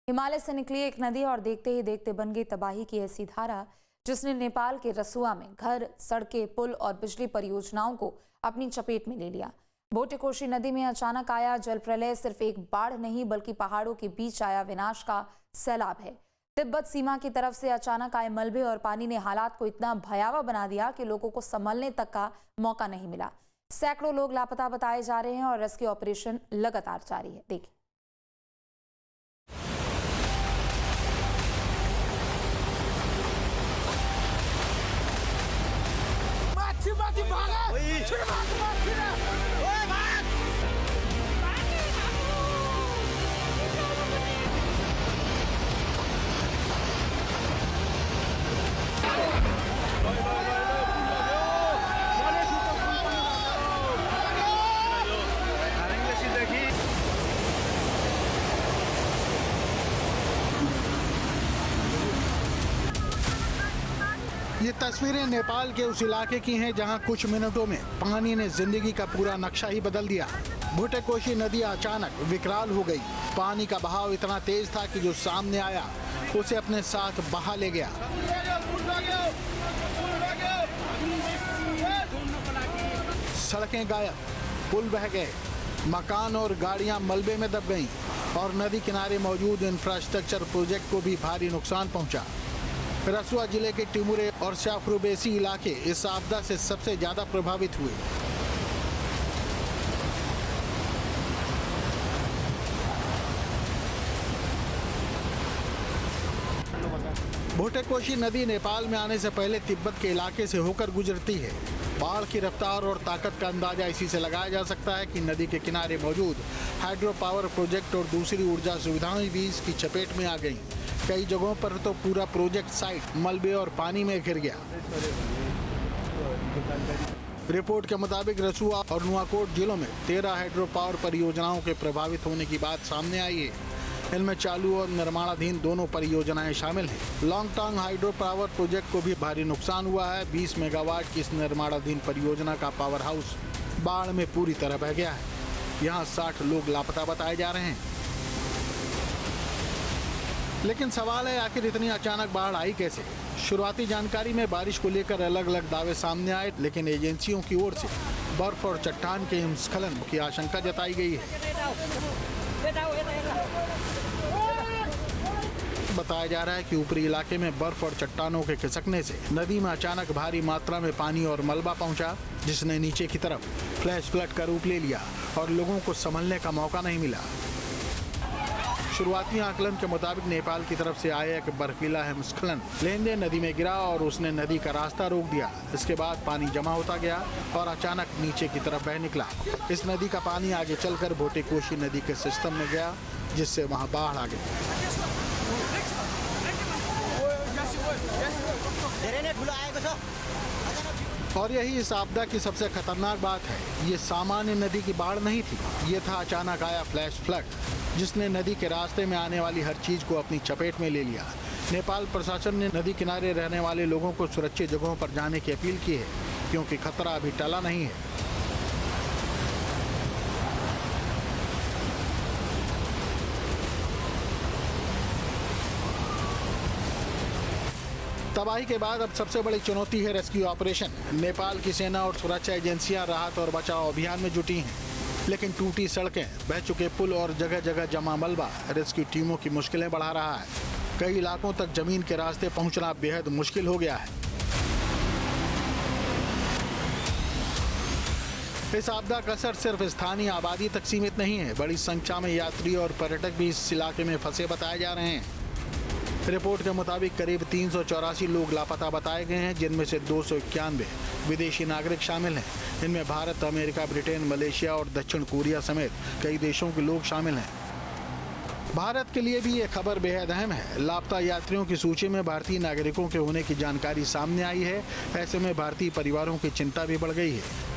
हिमालय से निकली एक नदी और देखते ही देखते बन गई तबाही की ऐसी धारा जिसने नेपाल के रसुआ में घर, सड़कें, पुल और बिजली परियोजनाओं को अपनी चपेट में ले लिया। भोटेकोशी नदी में अचानक आया जल प्रलय सिर्फ एक बाढ़ नहीं बल्कि पहाड़ों के बीच आया विनाश का सैलाब है। तिब्बत सीमा की तरफ से अचानक आए मलबे और पानी ने हालात को इतना भयावह बना दिया कि लोगों को संभलने तक का मौका नहीं मिला। सैकड़ों लोग लापता बताए जा रहे हैं और रेस्क्यू ऑपरेशन लगातार जारी है। देखिए। ये तस्वीरें नेपाल के उस इलाके की हैं जहां कुछ मिनटों में पानी ने जिंदगी का पूरा नक्शा ही बदल दिया। भोटेकोशी नदी अचानक विकराल हो गई। पानी का बहाव इतना तेज था कि जो सामने आया उसे अपने साथ बहा ले गया। सड़कें गायब, पुल बह गए, मकान और गाड़ियां मलबे में दब गईं और नदी किनारे मौजूद इंफ्रास्ट्रक्चर प्रोजेक्ट को भी भारी नुकसान पहुंचा। रसुआ जिले के टिमुरे और शाफ्रुबेसी इलाके इस आपदा से सबसे ज्यादा प्रभावित हुए। भोटेकोशी नदी नेपाल में आने से पहले तिब्बत के इलाके से होकर गुजरती है। बाढ़ की रफ्तार और ताकत का अंदाजा इसी से लगाया जा सकता है कि नदी के किनारे मौजूद हाइड्रो पावर प्रोजेक्ट और दूसरी ऊर्जा सुविधाएं भी इसकी चपेट में आ गईं। कई जगहों पर तो पूरा प्रोजेक्ट साइट मलबे और पानी में घिर गया। रिपोर्ट के मुताबिक रसुआ और नुआकोट जिलों में 13 हाइड्रो पावर परियोजनाओं के प्रभावित होने की बात सामने आई है। इनमें चालू और निर्माणाधीन दोनों परियोजनाएं शामिल हैं। लॉन्गटांग हाइड्रो पावर प्रोजेक्ट को भी भारी नुकसान हुआ है। 20 मेगावाट की इस निर्माणाधीन परियोजना का पावर हाउस बाढ़ में पूरी तरह बह गया है। यहाँ 60 लोग लापता बताए जा रहे हैं। लेकिन सवाल है, आखिर इतनी अचानक बाढ़ आई कैसे? शुरुआती जानकारी में बारिश को लेकर अलग अलग दावे सामने आए, लेकिन एजेंसियों की ओर से बर्फ और चट्टान के हिमस्खलन की आशंका जताई गई है। बताया जा रहा है कि ऊपरी इलाके में बर्फ और चट्टानों के खिसकने से नदी में अचानक भारी मात्रा में पानी और मलबा पहुंचा, जिसने नीचे की तरफ फ्लैश फ्लड का रूप ले लिया और लोगों को संभलने का मौका नहीं मिला। शुरुआती आकलन के मुताबिक नेपाल की तरफ से आया एक बर्फीला हिमस्खलन लेंदे नदी में गिरा और उसने नदी का रास्ता रोक दिया। इसके बाद पानी जमा होता गया और अचानक नीचे की तरफ बह निकला। इस नदी का पानी आगे चलकर भोटेकोशी नदी के सिस्टम में गया, जिससे वहां बाढ़ आ गई। और यही इस आपदा की सबसे खतरनाक बात है। ये सामान्य नदी की बाढ़ नहीं थी, ये था अचानक आया फ्लैश फ्लड, जिसने नदी के रास्ते में आने वाली हर चीज को अपनी चपेट में ले लिया। नेपाल प्रशासन ने नदी किनारे रहने वाले लोगों को सुरक्षित जगहों पर जाने की अपील की है, क्योंकि खतरा अभी टला नहीं है। तबाही के बाद अब सबसे बड़ी चुनौती है रेस्क्यू ऑपरेशन। नेपाल की सेना और सुरक्षा एजेंसियां राहत और बचाव अभियान में जुटी हैं, लेकिन टूटी सड़कें, बह चुके पुल और जगह जगह जमा मलबा रेस्क्यू टीमों की मुश्किलें बढ़ा रहा है। कई इलाकों तक जमीन के रास्ते पहुंचना बेहद मुश्किल हो गया है। इस आपदा का असर सिर्फ स्थानीय आबादी तक सीमित नहीं है। बड़ी संख्या में यात्री और पर्यटक भी इस इलाके में फंसे बताए जा रहे हैं। रिपोर्ट के मुताबिक करीब 384 लोग लापता बताए गए हैं, जिनमें से 291 विदेशी नागरिक शामिल हैं। इनमें भारत, अमेरिका, ब्रिटेन, मलेशिया और दक्षिण कोरिया समेत कई देशों के लोग शामिल हैं। भारत के लिए भी ये खबर बेहद अहम है। लापता यात्रियों की सूची में भारतीय नागरिकों के होने की जानकारी सामने आई है। ऐसे में भारतीय परिवारों की चिंता भी बढ़ गई है।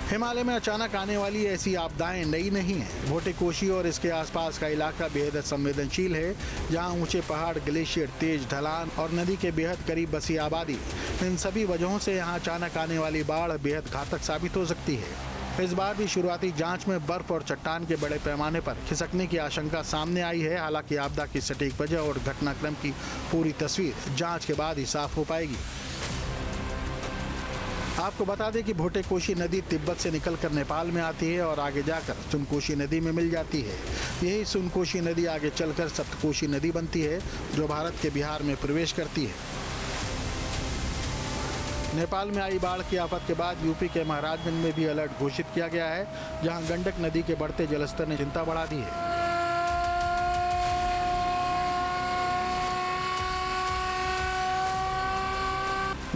हिमालय में अचानक आने वाली ऐसी आपदाएं नई नहीं हैं। भोटेकोशी और इसके आसपास का इलाका बेहद संवेदनशील है, जहां ऊंचे पहाड़, ग्लेशियर, तेज ढलान और नदी के बेहद करीब बसी आबादी, इन सभी वजहों से यहां अचानक आने वाली बाढ़ बेहद घातक साबित हो सकती है। इस बार भी शुरुआती जांच में बर्फ और चट्टान के बड़े पैमाने पर खिसकने की आशंका सामने आई है। हालांकि आपदा की सटीक वजह और घटनाक्रम की पूरी तस्वीर जांच के बाद ही साफ हो पाएगी। आपको बता दें कि भोटे-कोशी नदी तिब्बत से निकलकर नेपाल में आती है और आगे जाकर सुनकोशी नदी में मिल जाती है। यही सुनकोशी नदी आगे चलकर सप्तकोशी नदी बनती है, जो भारत के बिहार में प्रवेश करती है। नेपाल में आई बाढ़ की आफत के बाद यूपी के महाराजगंज में भी अलर्ट घोषित किया गया है, जहां गंडक नदी के बढ़ते जलस्तर ने चिंता बढ़ा दी है।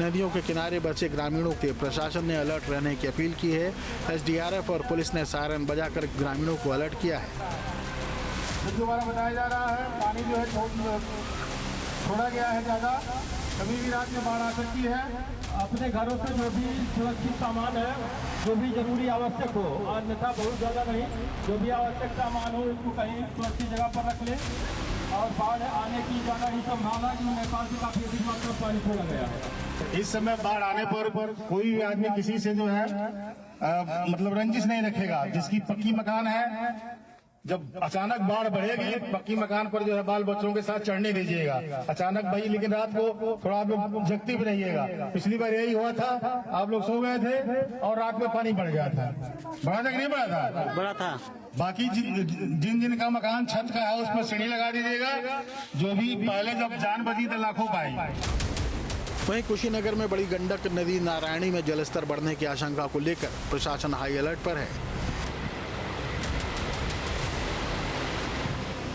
नदियों के किनारे बसे ग्रामीणों के प्रशासन ने अलर्ट रहने की अपील की है। एसडीआरएफ और पुलिस ने सायरन बजाकर ग्रामीणों को अलर्ट किया है। दोबारा बताया जा रहा है पानी जो है छोड़ा गया है ज़्यादा, कभी भी रात में बाढ़ आ सकती है। अपने घरों से जो भी सुरक्षित सामान है, जो भी जरूरी आवश्यक हो, अन्यथा बहुत ज़्यादा नहीं, जो भी आवश्यक सामान हो उसको कहीं सुरक्षित जगह पर रख लें। और बाढ़ आने की ज़्यादा ही संभावना है, क्योंकि नेपाल से काफ़ी अधिक मात्रा में पानी छोड़ा गया है। इस समय बाढ़ आने पर कोई भी आदमी किसी से जो है मतलब रंजिश नहीं रखेगा। जिसकी पक्की मकान है, जब अचानक बाढ़ बढ़ेगी, पक्की मकान पर जो है बाल बच्चों के साथ चढ़ने दीजिएगा। अचानक भाई, लेकिन रात को थोड़ा आप लोग जगती भी रहिएगा। पिछली बार यही हुआ था, आप लोग सो गए थे और रात में पानी बढ़ गया था। बढ़ा था कि नहीं बढ़ा था? बड़ा था। बाकी जिन का मकान छत का है उस पर सीढ़ी लगा दीजिएगा। जो भी पहले जब जान बची तो लाखों पाई। वहीं कुशीनगर में बड़ी गंडक नदी नारायणी में जलस्तर बढ़ने की आशंका को लेकर प्रशासन हाई अलर्ट पर है।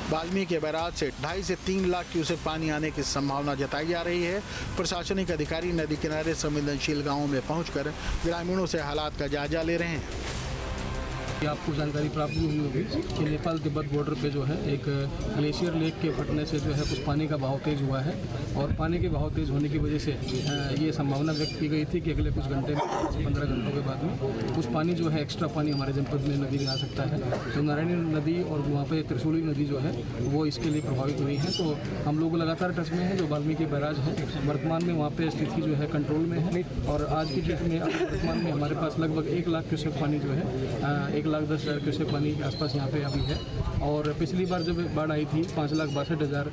वाल्मीकि बैराज से 2.5 से 3 लाख क्यूसेक पानी आने की संभावना जताई जा रही है। प्रशासनिक अधिकारी नदी किनारे संवेदनशील गांवों में पहुंचकर ग्रामीणों से हालात का जायजा ले रहे हैं। आपको जानकारी प्राप्त हुई होगी कि नेपाल तिब्बत बॉर्डर पे जो है एक ग्लेशियर लेक के फटने से जो है कुछ पानी का बहाव तेज हुआ है, और पानी के बहाव तेज होने की वजह से ये संभावना व्यक्त की गई थी कि अगले कुछ घंटे में 15 घंटों के बाद में कुछ पानी जो है एक्स्ट्रा पानी हमारे जनपद में नदी में आ सकता है। तो नारायणी नदी और वहाँ पे त्रिशूली नदी जो है वो इसके लिए प्रभावित हुई है। तो हम लोग लगातार टच में हैं। जो वाल्मीकि बैराज है वर्तमान में वहाँ पे स्थिति जो है कंट्रोल में है, और आज की डेट में वर्तमान में हमारे पास लगभग 1 लाख क्यूसेक पानी जो है 1,10,000 क्यूसेक पानी के आसपास यहाँ पे अभी है। और पिछली बार जब बाढ़ आई थी 5,62,000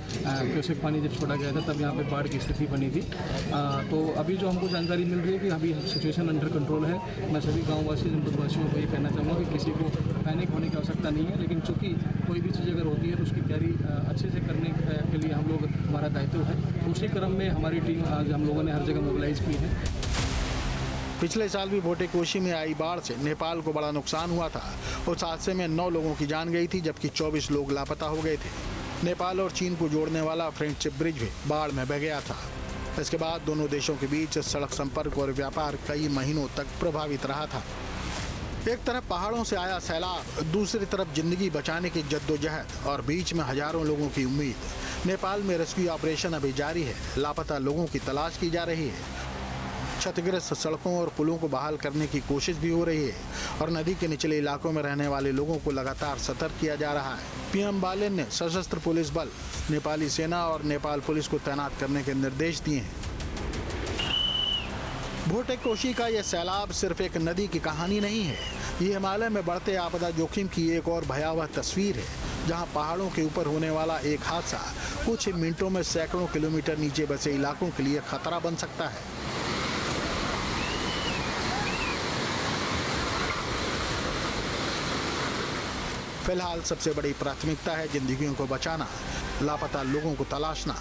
क्यूसेक पानी जब छोड़ा गया था, तब यहाँ पे बाढ़ की स्थिति बनी थी। तो अभी जो हमको जानकारी मिल रही है कि अभी सिचुएशन अंडर कंट्रोल है। मैं सभी गाँववासी जनपदवासियों को ये कहना चाहूँगा कि किसी को पैनिक होने की आवश्यकता नहीं है, लेकिन चूँकि कोई भी चीज़ अगर होती है तो उसकी तैयारी अच्छे से करने के लिए हम लोग, हमारा दायित्व है। उसी क्रम में हमारी टीम आज हम लोगों ने हर जगह मोबिलाइज की है। पिछले साल भी भोटे-कोशी में आई बाढ़ से नेपाल को बड़ा नुकसान हुआ था। उस हादसे में 9 लोगों की जान गई थी, जबकि 24 लोग लापता हो गए थे। नेपाल और चीन को जोड़ने वाला फ्रेंडशिप ब्रिज भी बाढ़ में बह गया था। इसके बाद दोनों देशों के बीच सड़क संपर्क और व्यापार कई महीनों तक प्रभावित रहा था। एक तरफ पहाड़ों से आया सैलाब, दूसरी तरफ जिंदगी बचाने की जद्दोजहद और बीच में हजारों लोगों की उम्मीद। नेपाल में रेस्क्यू ऑपरेशन अभी जारी है। लापता लोगों की तलाश की जा रही है। क्षतिग्रस्त सड़कों और पुलों को बहाल करने की कोशिश भी हो रही है, और नदी के निचले इलाकों में रहने वाले लोगों को लगातार सतर्क किया जा रहा है। पीएम बालेन ने सशस्त्र पुलिस बल, नेपाली सेना और नेपाल पुलिस को तैनात करने के निर्देश दिए हैं। भोटे-कोशी का यह सैलाब सिर्फ एक नदी की कहानी नहीं है। ये हिमालय में बढ़ते आपदा जोखिम की एक और भयावह तस्वीर है, जहां पहाड़ों के ऊपर होने वाला एक हादसा कुछ ही मिनटों में सैकड़ों किलोमीटर नीचे बसे इलाकों के लिए खतरा बन सकता है। फिलहाल सबसे बड़ी प्राथमिकता है जिंदगियों को बचाना, लापता लोगों को तलाशना,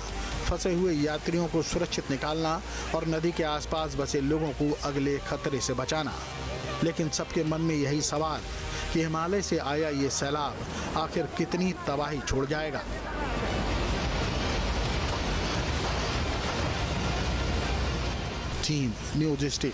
फंसे हुए यात्रियों को सुरक्षित निकालना और नदी के आसपास बसे लोगों को अगले खतरे से बचाना। लेकिन सबके मन में यही सवाल कि हिमालय से आया ये सैलाब आखिर कितनी तबाही छोड़ जाएगा। Team news state.